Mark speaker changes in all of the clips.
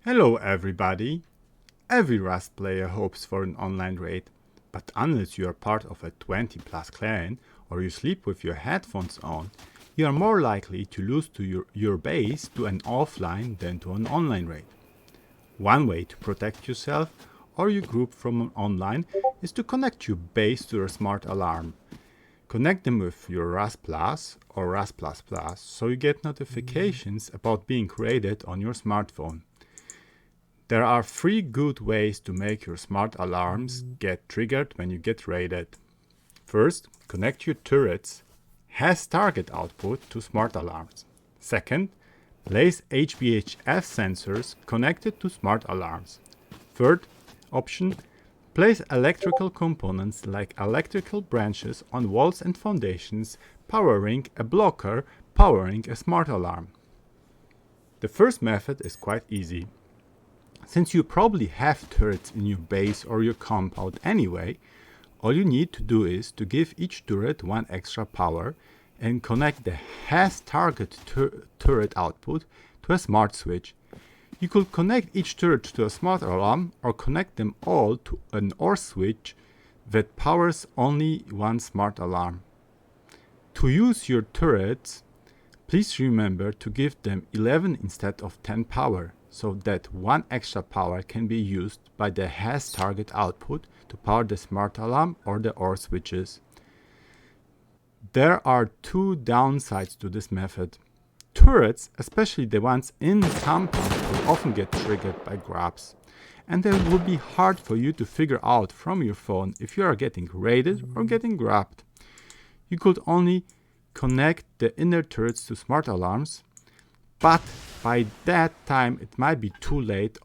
Speaker 1: Hello everybody! Every Rust player hopes for an online raid, but unless you are part of a 20+ clan or you sleep with your headphones on, you are more likely to lose to your base to an offline than to an online raid. One way to protect yourself or your group from an online is to connect your base to a smart alarm. Connect them with your Rust Plus or Rust++ so you get notifications about being raided on your smartphone. There are 3 good ways to make your smart alarms get triggered when you get raided. First, connect your turrets has target output to smart alarms. Second, place HBHF sensors connected to smart alarms. Third option, place electrical components like electrical branches on walls and foundations, powering a blocker, powering a smart alarm. The first method is quite easy. Since you probably have turrets in your base or your compound anyway, all you need to do is to give each turret one extra power and connect the has target turret output to a smart switch. You could connect each turret to a smart alarm or connect them all to an OR switch that powers only one smart alarm. To use your turrets, please remember to give them 11 instead of 10 power, so that one extra power can be used by the has target output to power the smart alarm or the OR switches. There are 2 downsides to this method. Turrets, especially the ones in the compound, will often get triggered by grabs, and it will be hard for you to figure out from your phone if you are getting raided or getting grabbed. You could only connect the inner turrets to smart alarms, but by that time it might be too late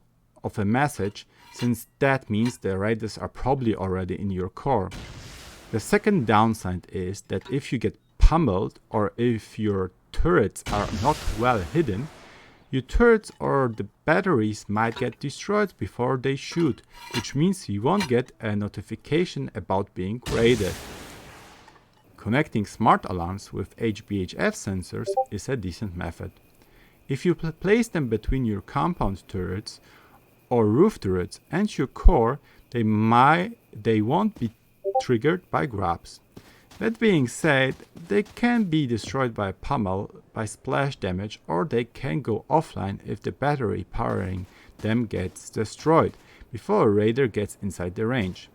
Speaker 1: of a message, since that means the raiders are probably already in your core. The second downside is that if you get pummeled or if your turrets are not well hidden, your turrets or the batteries might get destroyed before they shoot, which means you won't get a notification about being raided. Connecting smart alarms with HBHF sensors is a decent method. If you place them between your compound turrets or roof turrets and your core, they won't be triggered by grabs. That being said, they can be destroyed by pummel, by splash damage, or they can go offline if the battery powering them gets destroyed before a raider gets inside the range.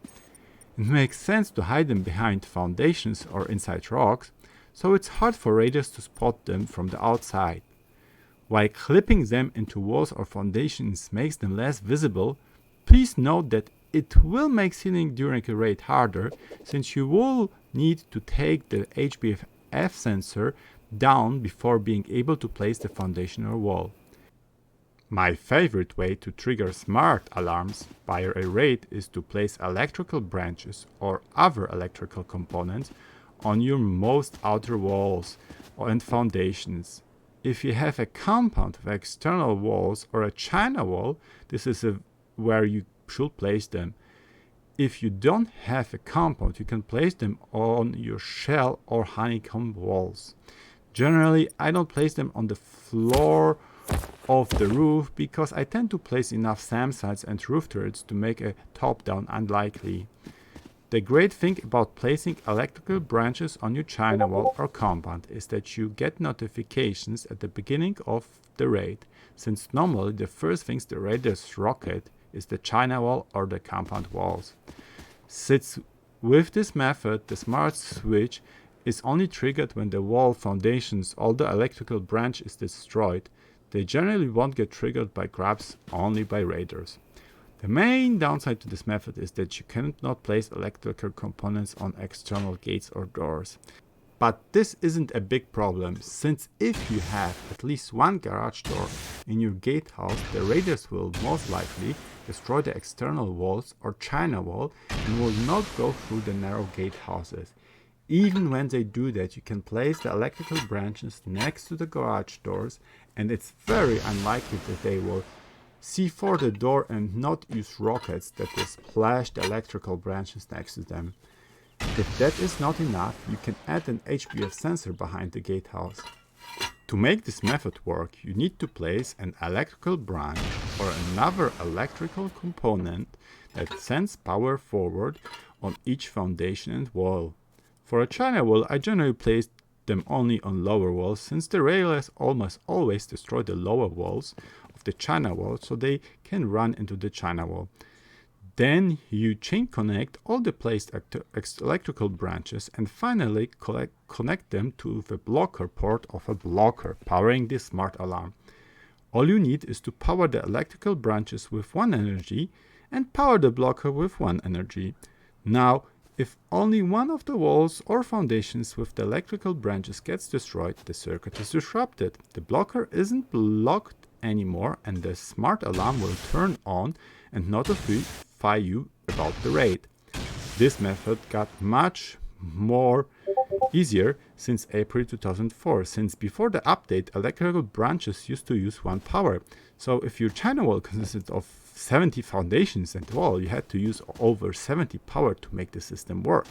Speaker 1: It makes sense to hide them behind foundations or inside rocks, so it's hard for raiders to spot them from the outside. While clipping them into walls or foundations makes them less visible, please note that it will make sealing during a raid harder, since you will need to take the HBHF sensor down before being able to place the foundation or wall. My favorite way to trigger smart alarms by a raid is to place electrical branches or other electrical components on your most outer walls and foundations. If you have a compound with external walls or a China wall, this is where you should place them. If you don't have a compound, you can place them on your shell or honeycomb walls. Generally, I don't place them on the floor of the roof because I tend to place enough SAM sites and roof turrets to make a top-down unlikely. The great thing about placing electrical branches on your China wall or compound is that you get notifications at the beginning of the raid, since normally the first things the raiders rocket is the China wall or the compound walls. Since with this method the smart switch is only triggered when the wall foundations or the electrical branch is destroyed, they generally won't get triggered by grabs, only by raiders. The main downside to this method is that you cannot place electrical components on external gates or doors. But this isn't a big problem, since if you have at least one garage door in your gatehouse, the raiders will most likely destroy the external walls or China wall and will not go through the narrow gatehouses. Even when they do that, you can place the electrical branches next to the garage doors, and it's very unlikely that they will see for the door and not use rockets that will splash the electrical branches next to them. If that is not enough, you can add an HBF sensor behind the gatehouse. To make this method work, you need to place an electrical branch or another electrical component that sends power forward on each foundation and wall. For a China wall, I generally place them only on lower walls, since the railways almost always destroy the lower walls of the China wall, so they can run into the China wall. Then you chain connect all the placed electrical branches and finally connect them to the blocker port of a blocker powering the smart alarm. All you need is to power the electrical branches with one energy and power the blocker with one energy. Now, if only one of the walls or foundations with the electrical branches gets destroyed, the circuit is disrupted. The blocker isn't blocked anymore and the smart alarm will turn on and notify you about the raid. This method got much more easier since April 2004, since before the update, electrical branches used to use one power. So if your China wall consisted of 70 foundations and wall, you had to use over 70 power to make the system work.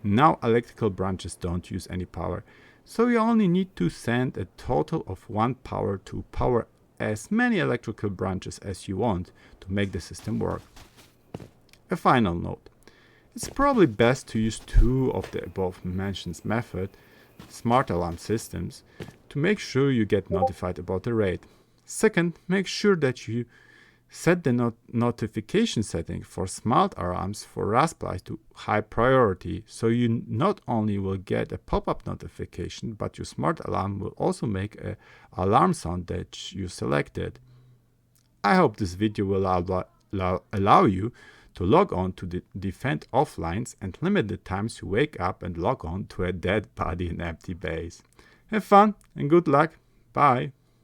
Speaker 1: Now electrical branches don't use any power, so you only need to send a total of one power to power as many electrical branches as you want to make the system work. A final note. It's probably best to use two of the above mentioned method, smart alarm systems, to make sure you get notified about the raid. Second, make sure that you set the notification setting for smart alarms for Raspberry to high priority, so you not only will get a pop-up notification, but your smart alarm will also make an alarm sound that you selected. I hope this video will allow you to log on to the Defend offlines and limit the times you wake up and log on to a dead body in empty base. Have fun and good luck. Bye.